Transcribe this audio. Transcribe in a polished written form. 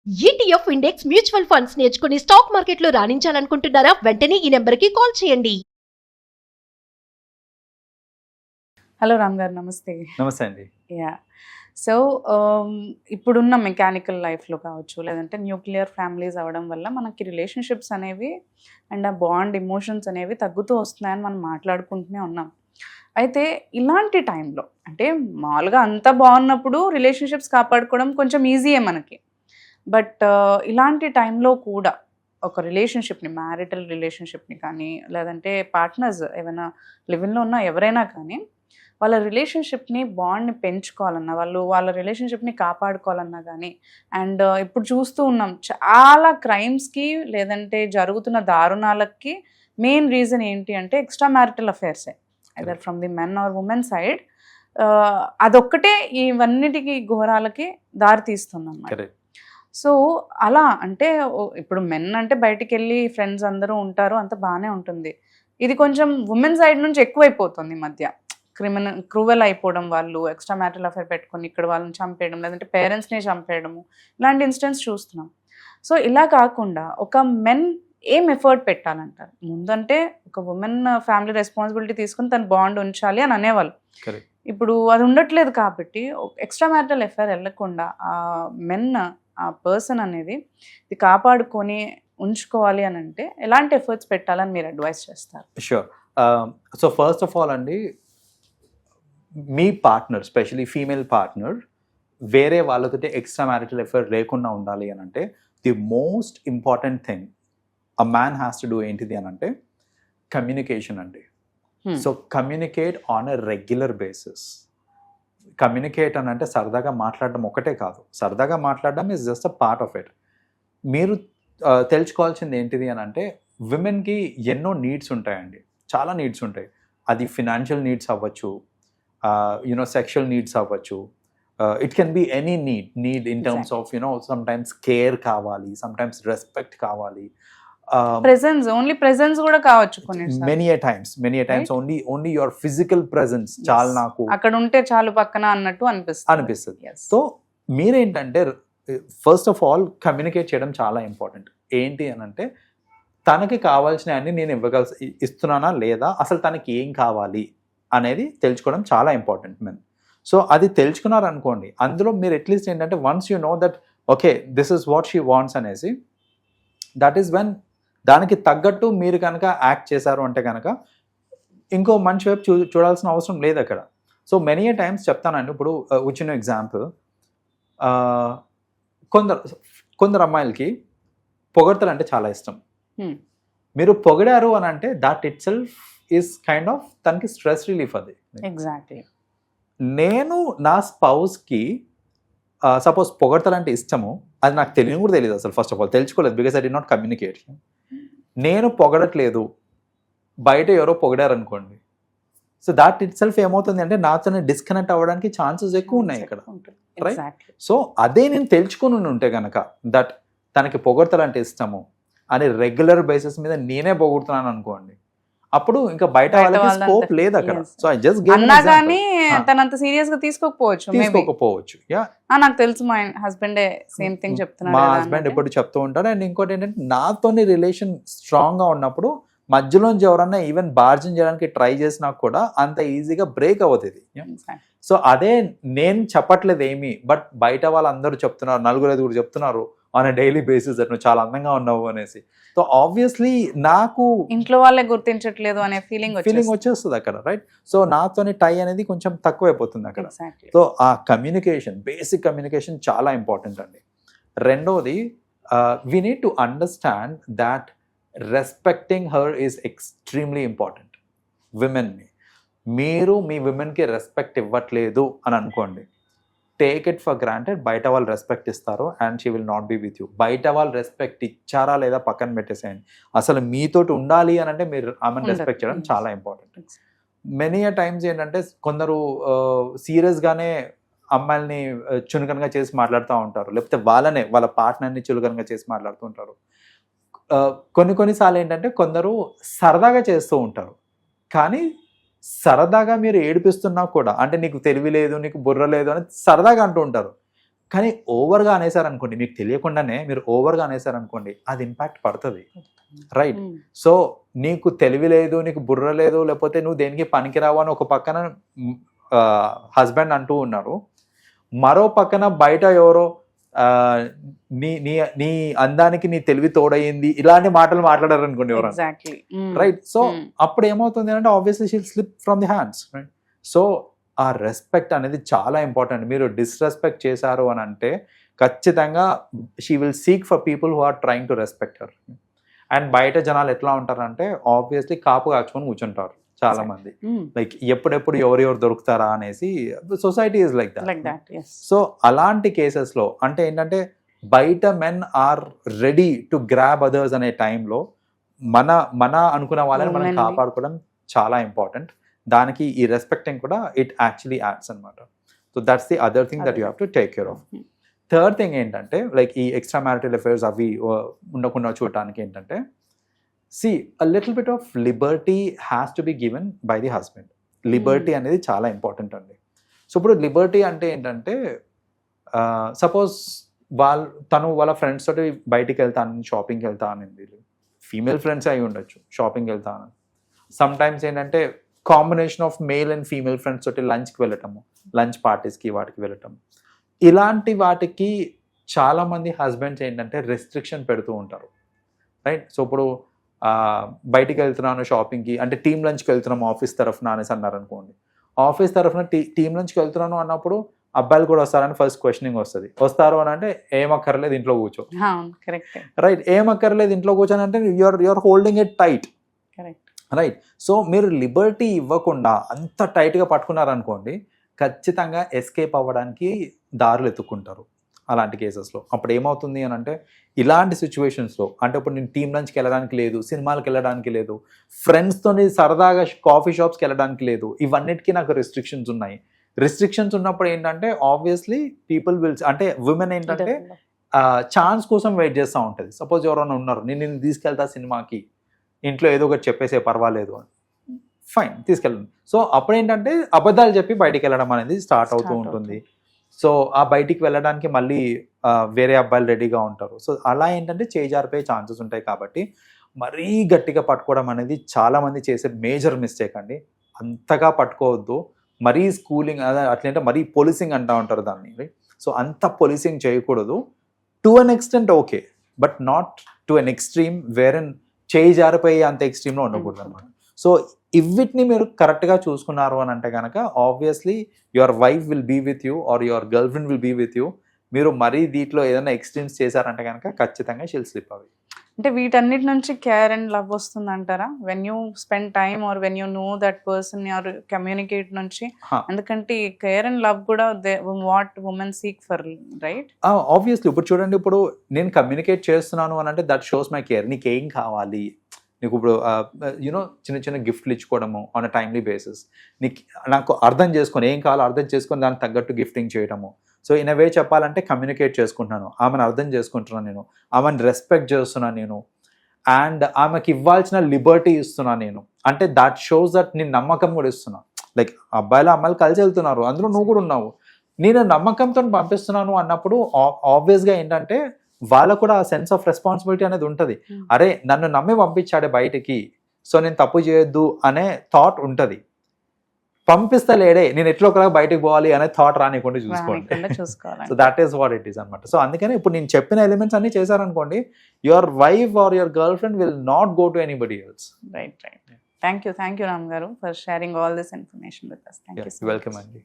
ETF index mutual funds నేర్చుకుని stock మార్కెట్లో రాణించాలనుకుంటున్నారా? వెంటనే ఈ నెంబర్కి కాల్ చేయండి. హలో రామ్ గారు, నమస్తే. నమస్తే అండి. యా సో ఇప్పుడున్న మెకానికల్ లైఫ్లో కావచ్చు, లేదంటే న్యూక్లియర్ ఫ్యామిలీస్ అవ్వడం వల్ల మనకి రిలేషన్షిప్స్ అనేవి అండ్ ఆ బాండ్ ఎమోషన్స్ అనేవి తగ్గుతూ వస్తున్నాయని మనం మాట్లాడుకుంటూనే ఉన్నాం. అయితే ఇలాంటి టైంలో అంటే మామూలుగా అంతా బాగున్నప్పుడు రిలేషన్షిప్స్ కాపాడుకోవడం కొంచెం ఈజీయే మనకి. బట్ ఇలాంటి టైంలో కూడా ఒక రిలేషన్షిప్ని, మ్యారిటల్ రిలేషన్షిప్ని కానీ, లేదంటే పార్ట్నర్స్ ఏమైనా లివింగ్లో ఉన్న ఎవరైనా కానీ వాళ్ళ రిలేషన్షిప్ని, బాండ్ని పెంచుకోవాలన్నా, వాళ్ళ రిలేషన్షిప్ని కాపాడుకోవాలన్నా కానీ, అండ్ ఇప్పుడు చూస్తూ ఉన్నాం చాలా క్రైమ్స్కి లేదంటే జరుగుతున్న దారుణాలకి మెయిన్ రీజన్ ఏంటి అంటే ఎక్స్ట్రా మ్యారిటల్ అఫేర్సే, either from the men or women side. అదొక్కటే ఇవన్నిటికీ ఘోరాలకి దారి తీస్తుంది అన్నమాట. సో అలా అంటే ఇప్పుడు మెన్ అంటే బయటికి వెళ్ళి ఫ్రెండ్స్ అందరూ ఉంటారు, అంత బాగానే ఉంటుంది. ఇది కొంచెం ఉమెన్ సైడ్ నుంచి ఎక్కువైపోతుంది ఈ మధ్య. క్రూవెల్ అయిపోవడం, వాళ్ళు ఎక్స్ట్రా మ్యారిటల్ అఫేర్ పెట్టుకొని ఇక్కడ వాళ్ళని చంపేయడం, లేదంటే పేరెంట్స్ని చంపేయడము, ఇలాంటి ఇన్సిడెంట్స్ చూస్తున్నాం. సో ఇలా కాకుండా ఒక మెన్ ఏం ఎఫర్ట్ పెట్టాలంటారు? ముందంటే ఒక ఉమెన్ ఫ్యామిలీ రెస్పాన్సిబిలిటీ తీసుకుని తన బాండ్ ఉంచాలి అని అనేవాళ్ళు. ఇప్పుడు అది ఉండట్లేదు కాబట్టి ఎక్స్ట్రా మ్యారిటల్ అఫేర్ వెళ్ళకుండా ఆ మెన్, ఆ పర్సన్ అనేది ఇది కాపాడుకొని ఉంచుకోవాలి అని అంటే ఎలాంటి ఎఫర్ట్స్ పెట్టాలని మీరు అడ్వైస్ చేస్తారు? Sure. So first of all అండి, మీ పార్ట్నర్, స్పెషలీ ఫీమేల్ పార్ట్నర్, వేరే వాళ్ళతో ఎక్స్ట్రా మ్యారిటల్ అఫేర్ లేకుండా ఉండాలి అని అంటే the most important thing a man has to do ఏంటిది అని అంటే కమ్యూనికేషన్ అండి. So communicate on a regular basis. Communicate అని అంటే సరదాగా మాట్లాడడం ఒకటే కాదు. సరదాగా మాట్లాడడం is just a part of it. మీరు తెలుసుకోవాల్సింది ఏంటిది అని అంటే విమెన్కి ఎన్నో నీడ్స్ ఉంటాయండి, చాలా నీడ్స్ ఉంటాయి. అది ఫినాన్షియల్ నీడ్స్ అవ్వచ్చు, సెక్షువల్ నీడ్స్ అవ్వచ్చు. It can be any need in terms of sometimes care కావాలి, సమ్టైమ్స్ రెస్పెక్ట్ కావాలి, ప్రెజెన్స్, ఓన్లీ ప్రెజెన్స్ కూడా కావచ్చు. many a times right? only your physical presence చాలు, నాకు అక్కడ ఉంటే చాలు పక్కన అన్నట్టు అనిపిస్తుంది. సో మీరేంటంటే ఫస్ట్ ఆఫ్ ఆల్ కమ్యూనికేట్ చేయడం చాలా ఇంపార్టెంట్. ఏంటి అని అంటే తనకి కావాల్సిన అన్ని నేను ఇస్తున్నానా లేదా, అసలు తనకి ఏం కావాలి అనేది తెలుసుకోవడం చాలా ఇంపార్టెంట్ మెన్. సో అది తెలుసుకున్నారనుకోండి, అందులో మీరు అట్లీస్ట్ ఏంటంటే once you know that okay this is what she wants అనేసి, దట్ ఈస్ వెన్ దానికి తగ్గట్టు మీరు కనుక యాక్ట్ చేశారు అంటే కనుక ఇంకో మంచి వైపు చూడాల్సిన అవసరం లేదు అక్కడ. సో మెనీ ఏ టైమ్స్ చెప్తానండి. ఇప్పుడు వచ్చిన ఎగ్జాంపుల్, కొందరు అమ్మాయిలకి పొగడతలు అంటే చాలా ఇష్టం. మీరు పొగిడారు అని అంటే that it self is kind of తనకి స్ట్రెస్ రిలీఫ్. అది ఎగ్జాక్ట్లీ. నేను నా స్పౌస్కి సపోజ్ పొగడతలు అంటే ఇష్టము, అది నాకు తెలియని కూడా తెలియదు అసలు. ఫస్ట్ ఆఫ్ ఆల్ తెలుసుకోలేదు, because I do not communicate. నేను పొగడట్లేదు, బయట ఎవరో పొగిడారనుకోండి, సో దాట్ ఇట్ సెల్ఫ్ ఏమవుతుంది అంటే నాతోనే డిస్కనెక్ట్ అవ్వడానికి ఛాన్సెస్ ఎక్కువ ఉన్నాయి ఇక్కడ, రైట్? సో అదే నేను తెలుసుకుని ఉంటే కనుక దట్ తనకి పొగడతలు అంటే ఇష్టము అని రెగ్యులర్ బేసిస్ మీద నేనే పొగుడుతున్నాను అనుకోండి, అప్పుడు ఇంకా బయట వాళ్ళకి స్కోప్ లేదు అక్కడ. సో ఐ జస్ట్ అన్నా కానీ తనంత సీరియస్ గా తీసుకోకపోవచ్చు. నాకు తెలుసు, మా హస్బెండ్ సేమ్ థింగ్ చెప్తున్నాడు. మా హస్బెండ్ ఎప్పుడు చెప్తూ ఉంటాడు. అండ్ ఇంకోటి ఏంటంటే నాతోని రిలేషన్ స్ట్రాంగ్ గా ఉన్నప్పుడు మధ్యలోంచి ఎవరన్నా ఈవెన్ బార్జిన్ చేయడానికి ట్రై చేసినా కూడా అంత ఈజీగా బ్రేక్ అవుతుంది. సో అదే నేను చెప్పట్లేదు ఏమి, బట్ బయట వాళ్ళందరూ చెప్తున్నారు, నలుగురు ఐదుగురు చెప్తున్నారు ఆన్ ఎ డైలీ బేసిస్ నువ్వు చాలా అందంగా ఉన్నావు అనేసి. సో ఆబ్వియస్లీ నాకు ఇంట్లో వాళ్ళే గుర్తించట్లేదు అనే ఫీలింగ్ వచ్చేస్తుంది అక్కడ, రైట్? సో నాతోని టై అనేది కొంచెం తక్కువైపోతుంది అక్కడ. సో ఆ కమ్యూనికేషన్, బేసిక్ కమ్యూనికేషన్ చాలా ఇంపార్టెంట్ అండి. రెండోది, we need to understand that respecting her is extremely important. విమెన్ని మీరు మీ విమెన్కి రెస్పెక్ట్ ఇవ్వట్లేదు అని అనుకోండి, టేక్ ఇట్ ఫర్ గ్రాంటెడ్. బయట వాళ్ళు రెస్పెక్ట్ ఇస్తారు and she will not be with you. బయట వాళ్ళు రెస్పెక్ట్ ఇచ్చారా లేదా పక్కన పెట్టేసేయండి. అసలు మీతోటి ఉండాలి అని అంటే మీరు ఆమెను రెస్పెక్ట్ చేయడం చాలా ఇంపార్టెంట్. మెనీ అ టైమ్స్ ఏంటంటే కొందరు సీరియస్గానే అమ్మాయిల్ని చులకనగా చేసి మాట్లాడుతూ ఉంటారు, లేకపోతే వాళ్ళ పార్ట్నర్ని చులకనగా చేసి మాట్లాడుతూ ఉంటారు. కొన్నిసార్లు ఏంటంటే కొందరు సరదాగా చేస్తూ ఉంటారు, కానీ సరదాగా మీరు ఏడిపిస్తున్నా కూడా, అంటే నీకు తెలివి లేదు, నీకు బుర్ర లేదు అని సరదాగా అంటూ ఉంటారు. కానీ ఓవర్గా అనేసారనుకోండి, మీకు తెలియకుండానే మీరు ఓవర్గా అనేసారనుకోండి, అది ఇంపాక్ట్ పడుతుంది, రైట్? సో నీకు తెలివి లేదు, నీకు బుర్ర లేదు, లేకపోతే నువ్వు దేనికి పనికిరావు అని ఒక పక్కన హస్బెండ్ అంటూ ఉన్నారు, మరో పక్కన బయట ఎవరో నీ నీ నీ అందానికి నీ తెలివి తోడయింది ఇలాంటి మాటలు మాట్లాడారు అనుకోండి ఎవరైనా, రైట్? సో అప్పుడు ఏమవుతుంది అంటే obviously she'll slip from the hands, right? So ఆ రెస్పెక్ట్ అనేది చాలా ఇంపార్టెంట్. మీరు డిస్రెస్పెక్ట్ చేశారు అని అంటే ఖచ్చితంగా she will seek for people who are trying to respect her. And బయట జనాలు ఎట్లా ఉంటారంటే ఆబ్వియస్లీ కాపు కాచుకొని కూర్చుంటారు చాలా మంది, లైక్ ఎప్పుడెప్పుడు ఎవరెవరు దొరుకుతారా అనేసి. Society is like that. So అలాంటి కేసెస్లో అంటే ఏంటంటే బయట men are ready to grab others అనే టైంలో మన అనుకున్న వాళ్ళని మనం కాపాడుకోవడం చాలా ఇంపార్టెంట్. దానికి ఈ రెస్పెక్టింగ్ కూడా ఇట్ యాక్చువల్లీ యాడ్స్ అనమాట. So that's the other thing that you have to take care of. Third thing ఏంటంటే లైక్ ఈ ఎక్స్ట్రా మ్యారిటల్ అఫైర్స్ అవి ఉండకుండా చూడటానికి ఏంటంటే a little bit of liberty has to be given by the husband. Liberty అనేది చాలా important అండి. So ఇప్పుడు లిబర్టీ అంటే ఏంటంటే సపోజ్ తను వాళ్ళ ఫ్రెండ్స్ తోటి బయటికి వెళ్తాను, షాపింగ్కి వెళ్తానండి, ఫీమేల్ ఫ్రెండ్స్ అయి ఉండొచ్చు, షాపింగ్కి వెళ్తాను. సమ్ టైమ్స్ ఏంటంటే combination of male and female friends తోటి లంచ్కి వెళ్ళటము, లంచ్ పార్టీస్కి వాటికి వెళ్ళటం, ఇలాంటి వాటికి చాలామంది హస్బెండ్స్ ఏంటంటే రెస్ట్రిక్షన్ పెడుతూ ఉంటారు, రైట్? సో ఇప్పుడు బయటికి వెళ్తున్నాను షాపింగ్కి అంటే టీమ్ లంచ్కి వెళ్తున్నాము ఆఫీస్ తరఫున అనేసి అన్నారు అనుకోండి. ఆఫీస్ తరఫున టీమ్ లంచ్కి వెళ్తున్నాను అన్నప్పుడు అబ్బాయిలు కూడా వస్తారని ఫస్ట్ క్వశ్చనింగ్ వస్తారు అని అంటే ఏమక్కర్లేదు ఇంట్లో కూర్చో, రైట్? ఏమక్కర్లేదు ఇంట్లో కూర్చొని అంటే you're holding it tight, right? So మీరు లిబర్టీ ఇవ్వకుండా అంత టైట్గా పట్టుకున్నారనుకోండి ఖచ్చితంగా ఎస్కేప్ అవ్వడానికి దారులు ఎత్తుక్కుంటారు అలాంటి కేసెస్లో. అప్పుడు ఏమవుతుంది అని అంటే ఇలాంటి సిచ్యువేషన్స్లో అంటే ఇప్పుడు నేను టీమ్ లంచ్కి వెళ్ళడానికి లేదు, సినిమాలకు వెళ్ళడానికి లేదు, ఫ్రెండ్స్తో సరదాగా కాఫీ షాప్స్కి వెళ్ళడానికి లేదు, ఇవన్నిటికీ నాకు రెస్ట్రిక్షన్స్ ఉన్నాయి. రెస్ట్రిక్షన్స్ ఉన్నప్పుడు ఏంటంటే ఆబ్వియస్లీ పీపుల్ విల్ అంటే ఉమెన్ ఏంటంటే ఛాన్స్ కోసం వెయిట్ చేస్తూ ఉంటుంది. సపోజ్ ఎవరైనా ఉన్నారు, నేను తీసుకెళ్తా సినిమాకి, ఇంట్లో ఏదో ఒకటి చెప్పేసే పర్వాలేదు అని, ఫైన్ తీసుకెళ్ళండి. సో అప్పుడు ఏంటంటే అబద్ధాలు చెప్పి బయటికి వెళ్ళడం అనేది స్టార్ట్ అవుతూ ఉంటుంది. సో ఆ బయటికి వెళ్ళడానికి మళ్ళీ వేరే అబ్బాయిలు రెడీగా ఉంటారు. సో అలా ఏంటంటే చేజారిపోయే ఛాన్సెస్ ఉంటాయి. కాబట్టి మరీ గట్టిగా పట్టుకోవడం అనేది చాలామంది చేసే మేజర్ మిస్టేక్ అండి. అంతగా పట్టుకోవద్దు. మరీ స్కూలింగ్ అట్లంటే మరీ పోలీసింగ్ అంటూ ఉంటారు దాన్ని, రైట్? సో అంత పోలీసింగ్ చేయకూడదు. To an extent okay, but not to an extreme వేరెన్ చేయి జారిపోయి అంత ఎక్స్ట్రీమ్లో ఉండకూడదు అనమాట. సో ఇవిటిని మీరు కరెక్ట్గా చూసుకున్నారు అని అంటే కనుక obviously your wife will be with you or your girl friend will be with you. మీరు మరీ దీంట్లో ఏదైనా ఎక్స్ట్రీమ్స్ చేశారంటే కనుక ఖచ్చితంగా షీల్ స్లిప్ అవి. అంటే వీటన్నిటి నుంచి కేర్ అండ్ లవ్ వస్తుంది అంటారా? When you spend time or when you know that person or communicate నుంచి, ఎందుకంటే కేర్ అండ్ లవ్ కూడా what women seek for, right? Obviously ఇప్పుడు చూడండి, ఇప్పుడు నేను కమ్యూనికేట్ చేస్తున్నాను అని అంటే దట్ షోస్ మై కేర్. నీకేం కావాలి, నీకు ఇప్పుడు యూనో చిన్న చిన్న గిఫ్ట్లు ఇచ్చుకోవడము ఆన్ అ టైమ్లీ బేసిస్, నాకు అర్థం చేసుకొని ఏం కావాలో అర్థం చేసుకొని దానికి తగ్గట్టు గిఫ్టింగ్ చేయడము. సో ఇన్ అ వే చెప్పాలంటే కమ్యూనికేట్ చేసుకుంటున్నాను, ఆమెను అర్థం చేసుకుంటున్నాను, నేను ఆమెను రెస్పెక్ట్ చేస్తున్నాను నేను, అండ్ ఆమెకి ఇవ్వాల్సిన లిబర్టీ ఇస్తున్నాను నేను. అంటే దట్ షోస్ దట్ నేను నమ్మకం కూడా ఇస్తున్నాను. లైక్ అబ్బాయిలు అమ్మాయిలు కలిసి వెళ్తున్నారు, అందులో నువ్వు కూడా ఉన్నావు, నేను నమ్మకంతో పంపిస్తున్నాను అన్నప్పుడు ఆబ్వియస్గా ఏంటంటే వాళ్ళకు కూడా ఆ సెన్స్ ఆఫ్ రెస్పాన్సిబిలిటీ అనేది ఉంటుంది. అరే నన్ను నమ్మి పంపించాడే బయటికి, సో నేను తప్పు చేయొద్దు అనే థాట్ ఉంటుంది. పంపిస్తలేడే నేను ఎట్లా ఒకలా బయటకు పోవాలి అనే థాట్ రానికుండా చూసుకోండి. So that is what it is అనమాట. సో అందుకని ఇప్పుడు నేను చెప్పిన ఎలిమెంట్స్ అన్ని చేశారనుకోండి, your wife or your girl friend will not go to anybody else. Right. Thank you Ram garu for sharing all this information with us. Thank you. Welcome అండి.